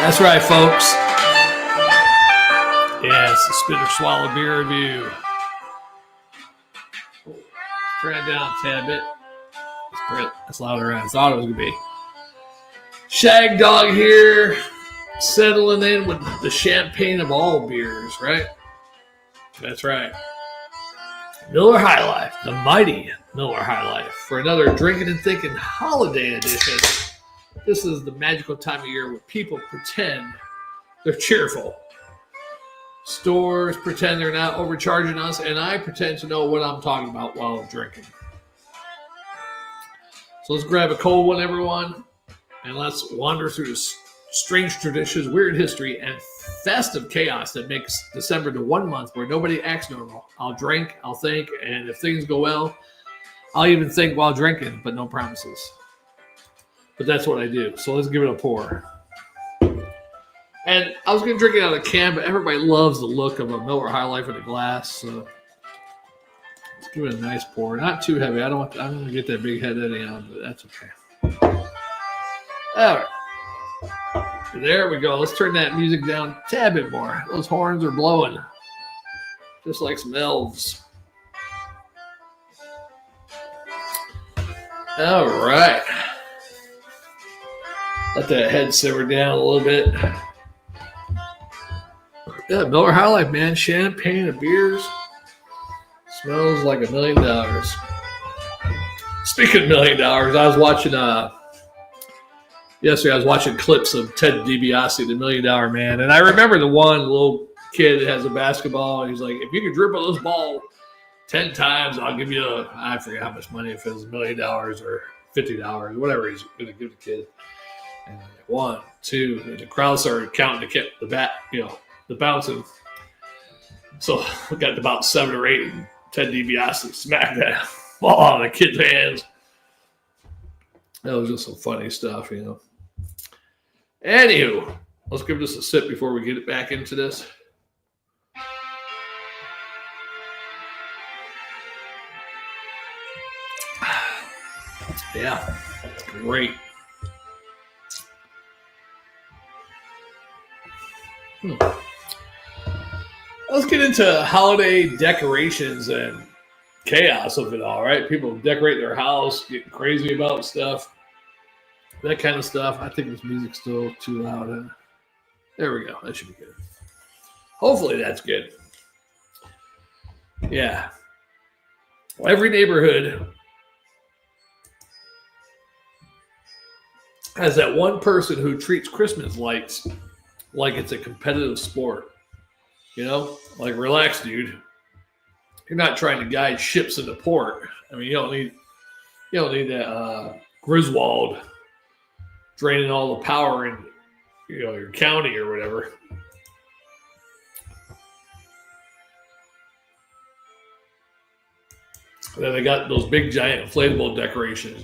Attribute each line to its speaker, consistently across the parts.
Speaker 1: That's right, folks. Yes, the Spit or Swallow beer review. Turn it down a tad bit. That's louder than I thought it was going to be. Shagdog here, settling in with the champagne of all beers, right? That's right. Miller High Life, the mighty Miller High Life, for another drinking and thinking holiday edition. This is the magical time of year where people pretend they're cheerful. Stores pretend they're not overcharging us, and I pretend to know what I'm talking about while I'm drinking. So let's grab a cold one, everyone, and let's wander through the strange traditions, weird history, and festive chaos that makes December the 1 month where nobody acts normal. I'll drink, I'll think, and if things go well, I'll even think while drinking, but no promises. But that's what I do. So let's give it a pour. And I was going to drink it out of a can, but everybody loves the look of a Miller High Life in a glass. So let's give it a nice pour. Not too heavy. I don't want to get that big head anyhow, but that's okay. All right. There we go. Let's turn that music down a tad bit more. Those horns are blowing. Just like some elves. All right. Let that head simmer down a little bit. Yeah, Miller High Life, man. Champagne and beers. Smells like $1 million. Speaking of $1 million, I was watching yesterday I was watching clips of Ted DiBiase, the $1 Million Man. And I remember the one little kid that has a basketball. And he's like, if you can dribble this ball 10 times, I'll give you I forget how much money, if it was $1 million or $50, whatever he's going to give the kid. And like, 1, 2, and the crowd started counting to get the bat, the bouncing. So we got to about 7 or 8, and Ted DiBiase smacked that ball out of the kid's hands. That was just some funny stuff, Anywho, let's give this a sip before we get it back into this. Yeah, great. Let's get into holiday decorations and chaos of it all, right? People decorate their house, getting crazy about stuff, that kind of stuff. I think this music's still too loud. Huh? There we go. That should be good. Hopefully that's good. Yeah. Well, every neighborhood has that one person who treats Christmas lights like it's a competitive sport. Like, relax, dude. You're not trying to guide ships into port. I mean, you don't need that Griswold draining all the power in your county or whatever. And then they got those big giant inflatable decorations,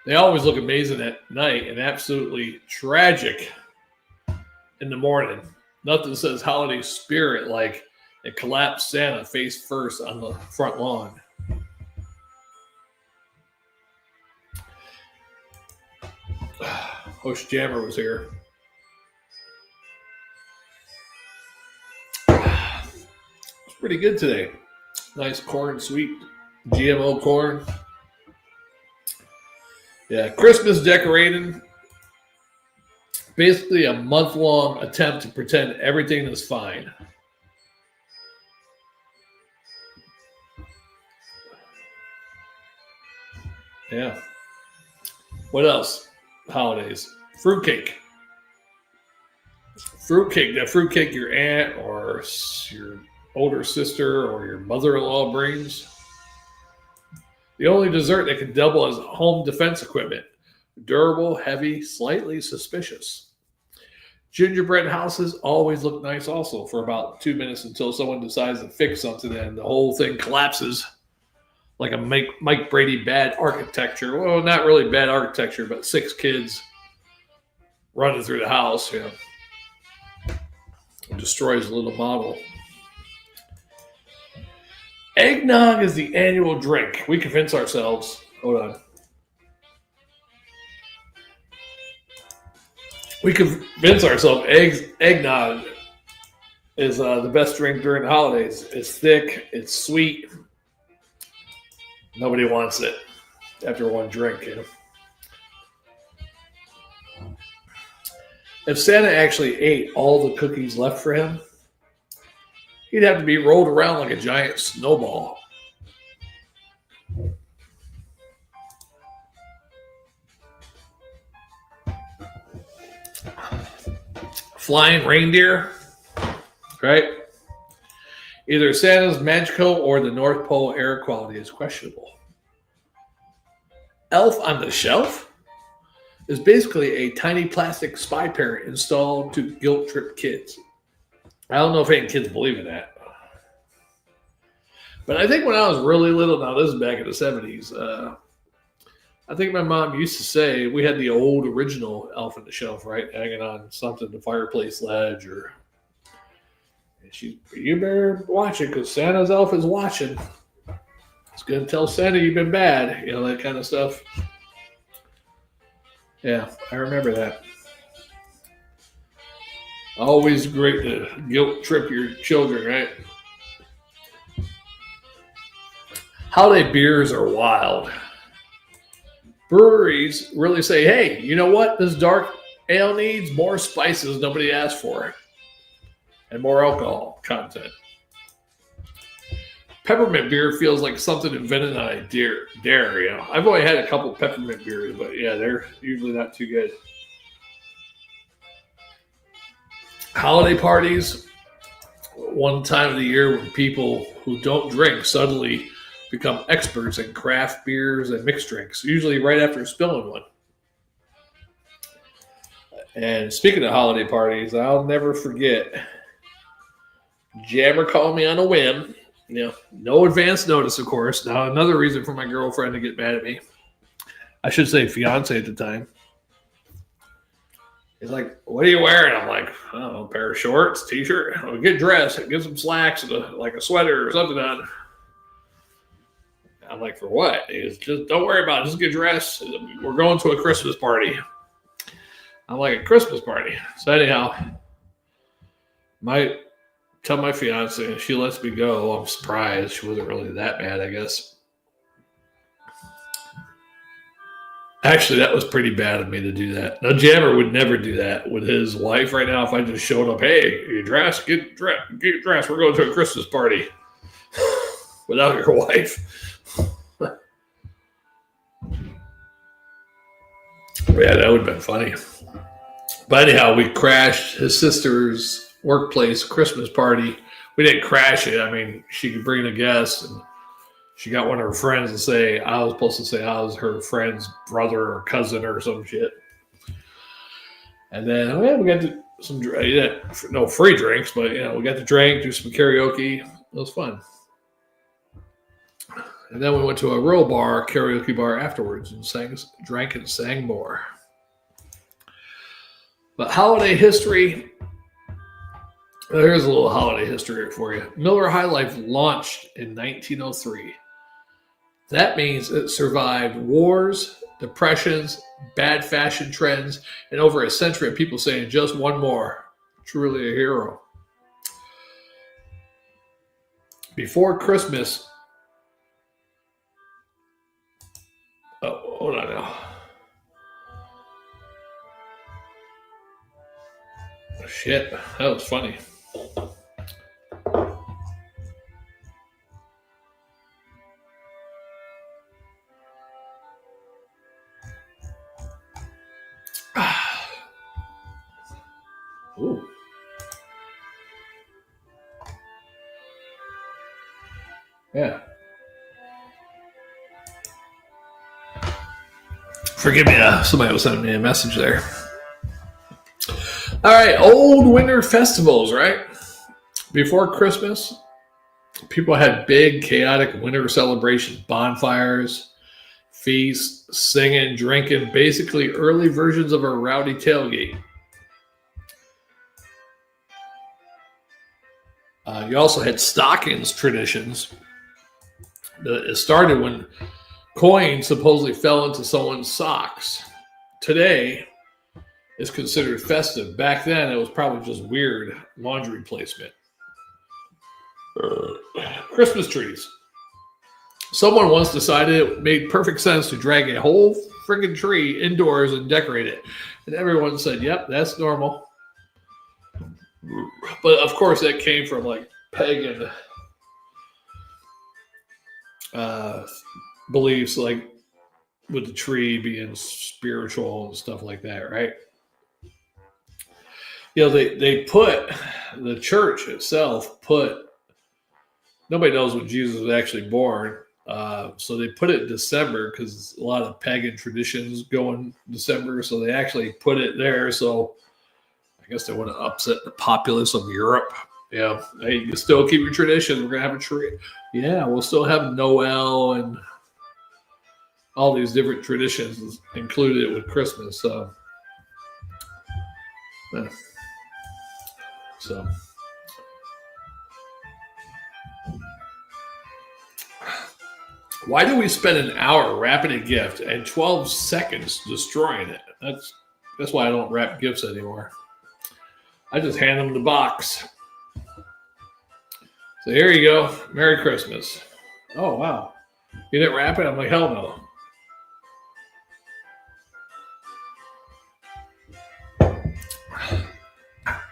Speaker 1: They always look amazing at night and absolutely tragic in the morning. Nothing says holiday spirit like a collapsed Santa face first on the front lawn. Wish Jammer was here. It's pretty good today. Nice corn, sweet GMO corn. Yeah, Christmas decorating. Basically a month-long attempt to pretend everything is fine. Yeah. What else? Holidays. Fruitcake. That fruitcake your aunt or your older sister or your mother-in-law brings. The only dessert that can double as home defense equipment. Durable, heavy, slightly suspicious. Gingerbread houses always look nice also for about 2 minutes until someone decides to fix something and the whole thing collapses like a Mike Brady bad architecture. Well, not really bad architecture, but 6 kids running through the house. It destroys the little model. Eggnog is the annual drink. We convince ourselves. Hold on. We convince ourselves eggnog is the best drink during the holidays. It's thick, it's sweet. Nobody wants it after one drink. You know? If Santa actually ate all the cookies left for him, he'd have to be rolled around like a giant snowball. Flying reindeer, right? Either Santa's magical or the North Pole air quality is questionable. Elf on the Shelf is basically a tiny plastic spy parrot installed to guilt trip kids. I don't know if any kids believe in that. But I think when I was really little, now this is back in the 70s, I think my mom used to say we had the old original Elf on the Shelf, right? Hanging on something, the fireplace ledge, or you better watch it because Santa's elf is watching. It's going to tell Santa you've been bad, you know, that kind of stuff. Yeah, I remember that. Always great to guilt trip your children, right? Holiday beers are wild. Breweries really say, hey, you know what? This dark ale needs more spices nobody asked for and more alcohol content. Peppermint beer feels like something invented on a dare, you know. I've only had a couple peppermint beers, but yeah, they're usually not too good. Holiday parties, one time of the year when people who don't drink suddenly become experts in craft beers and mixed drinks, usually right after spilling one. And speaking of holiday parties, I'll never forget Jammer called me on a whim. You know, no advance notice, of course. Now, another reason for my girlfriend to get mad at me. I should say fiance at the time. He's like, what are you wearing? I'm like, I don't know, a pair of shorts, t-shirt. I'll get dressed, get some slacks, and like a sweater or something on. I'm like, for what? He's just, don't worry about it. Just get dressed. We're going to a Christmas party. I'm like, a Christmas party. So anyhow, tell my fiance, and she lets me go. I'm surprised. She wasn't really that bad, I guess. Actually, that was pretty bad of me to do that. Now, Jammer would never do that with his wife right now. If I just showed up, hey, you dressed? Get dressed. We're going to a Christmas party without your wife. Yeah, that would have been funny. But anyhow, we crashed his sister's workplace Christmas party. We didn't crash it. I mean, she could bring a guest, and she got one of her friends to say, I was supposed to say I was her friend's brother or cousin or some shit. And then, we got to some, no free drinks, but, we got to drink, do some karaoke. It was fun. And then we went to a real bar, karaoke bar afterwards, and drank and sang more. But holiday history, here's a little holiday history for you. Miller High Life launched in 1903. That means it survived wars, depressions, bad fashion trends, and over a century of people saying just one more. Truly a hero. Before Christmas, hold on now. Oh, shit, that was funny. Ooh. Yeah. Forgive me, somebody was sending me a message there. All right, old winter festivals, right? Before Christmas, people had big, chaotic winter celebrations, bonfires, feasts, singing, drinking, basically early versions of a rowdy tailgate. You also had stockings traditions. It started when coins supposedly fell into someone's socks. Today, is considered festive. Back then, it was probably just weird laundry placement. Christmas trees. Someone once decided it made perfect sense to drag a whole friggin' tree indoors and decorate it. And everyone said, yep, that's normal. But of course, that came from like pagan beliefs, like with the tree being spiritual and stuff like that, right? You know, they put the church itself nobody knows when Jesus was actually born. So they put it in December because a lot of pagan traditions go in December. So they actually put it there. So I guess they want to upset the populace of Europe. Yeah, hey, you still keep your traditions. We're going to have a tree. Yeah, we'll still have Noel and all these different traditions included with Christmas. So why do we spend an hour wrapping a gift and 12 seconds destroying it? That's why I don't wrap gifts anymore. I just hand them the box. So here you go. Merry Christmas. Oh, wow. You didn't wrap it? I'm like, hell no.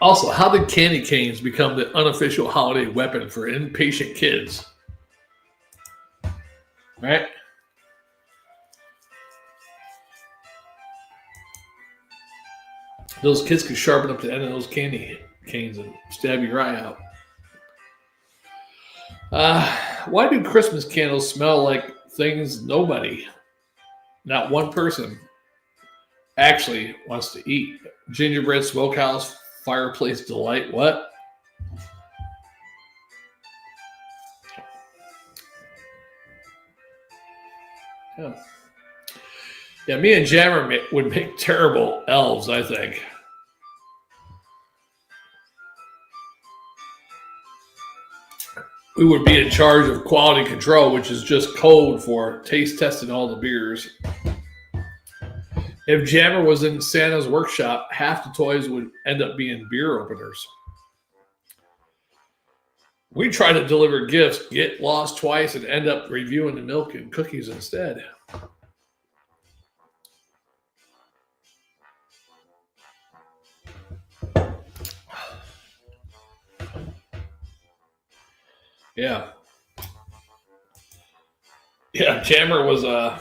Speaker 1: Also, how did candy canes become the unofficial holiday weapon for impatient kids? Right? Those kids could sharpen up the end of those candy canes and stab your eye out. Why do Christmas candles smell like things nobody, not one person, actually wants to eat? Gingerbread smokehouse, fireplace delight, what? Yeah, me and Jammer would make terrible elves, I think. We would be in charge of quality control, which is just code for taste testing all the beers. If Jammer was in Santa's workshop, half the toys would end up being beer openers. We try to deliver gifts, get lost twice, and end up reviewing the milk and cookies instead. Yeah. Yeah, Jammer was an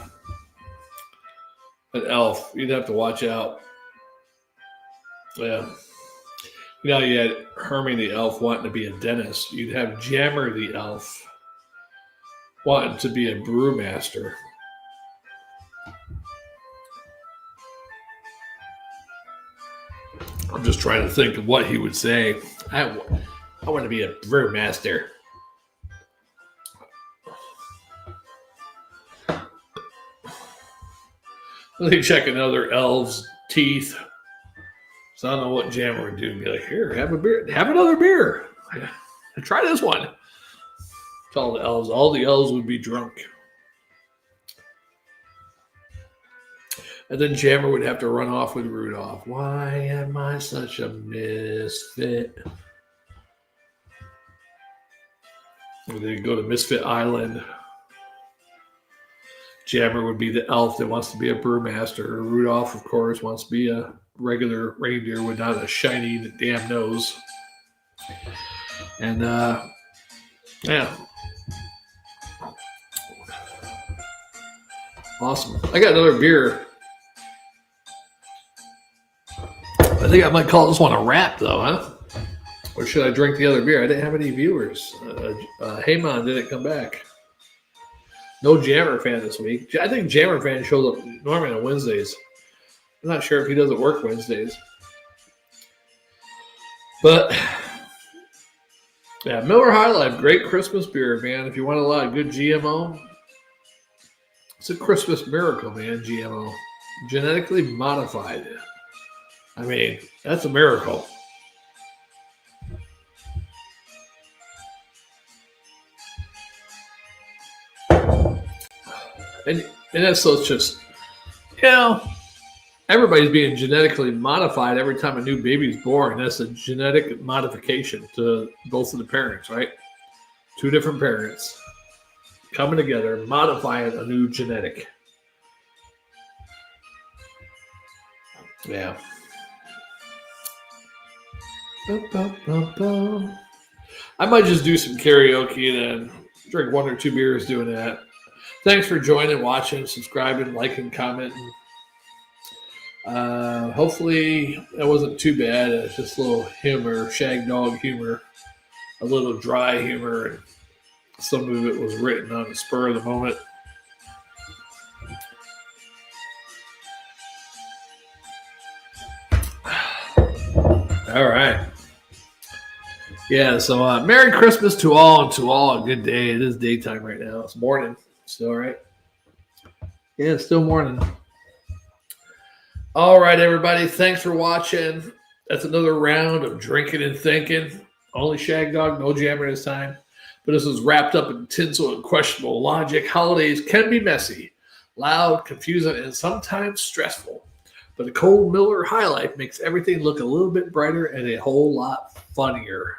Speaker 1: elf. You'd have to watch out. Yeah. You know, you had Hermie the elf wanting to be a dentist. You'd have Jammer the elf wanting to be a brewmaster. I'm just trying to think of what he would say. I want to be a brewmaster. Let me check another elf's teeth. So I don't know what Jammer would do. Be like, here, have a beer. Have another beer. Try this one. Tell the elves. All the elves would be drunk. And then Jammer would have to run off with Rudolph. Why am I such a misfit? Or they'd go to Misfit Island. Jammer would be the elf that wants to be a brewmaster. Rudolph, of course, wants to be a regular reindeer without a shiny damn nose. And, yeah. Awesome. I got another beer. I think I might call this one a wrap, though, huh? Or should I drink the other beer? I didn't have any viewers. Heyman didn't come back. No Jammer fan this week. I think Jammer fan shows up normally on Wednesdays. I'm not sure if he doesn't work Wednesdays. But, yeah, Miller High Life, great Christmas beer, man. If you want a lot of good GMO, it's a Christmas miracle, man, GMO. Genetically modified. I mean, that's a miracle. And that's so it's just, you know, everybody's being genetically modified every time a new baby's born. That's a genetic modification to both of the parents, right? Two different parents coming together, modifying a new genetic. Yeah. I might just do some karaoke and then drink 1 or 2 beers doing that. Thanks for joining, watching, subscribing, liking, commenting. Hopefully it wasn't too bad. It's just a little humor, Shagdog humor, a little dry humor, and some of it was written on the spur of the moment. All right. Yeah, so Merry Christmas to all, and to all a good day. It is daytime right now. It's morning. Still, right? Yeah, it's still morning. All right, everybody. Thanks for watching. That's another round of drinking and thinking. Only Shagdog, no jammer this time. But this was wrapped up in tinsel and questionable logic. Holidays can be messy, loud, confusing, and sometimes stressful. But a cold Miller High Life makes everything look a little bit brighter and a whole lot funnier.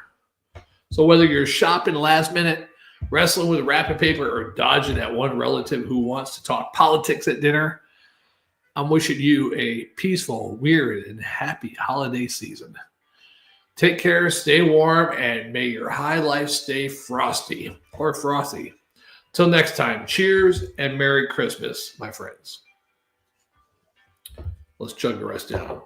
Speaker 1: So whether you're shopping last minute, wrestling with wrapping paper, or dodging that one relative who wants to talk politics at dinner, I'm wishing you a peaceful, weird, and happy holiday season. Take care, stay warm, and may your high life stay frosty or frothy. Till next time, cheers and Merry Christmas, my friends. Let's chug the rest down.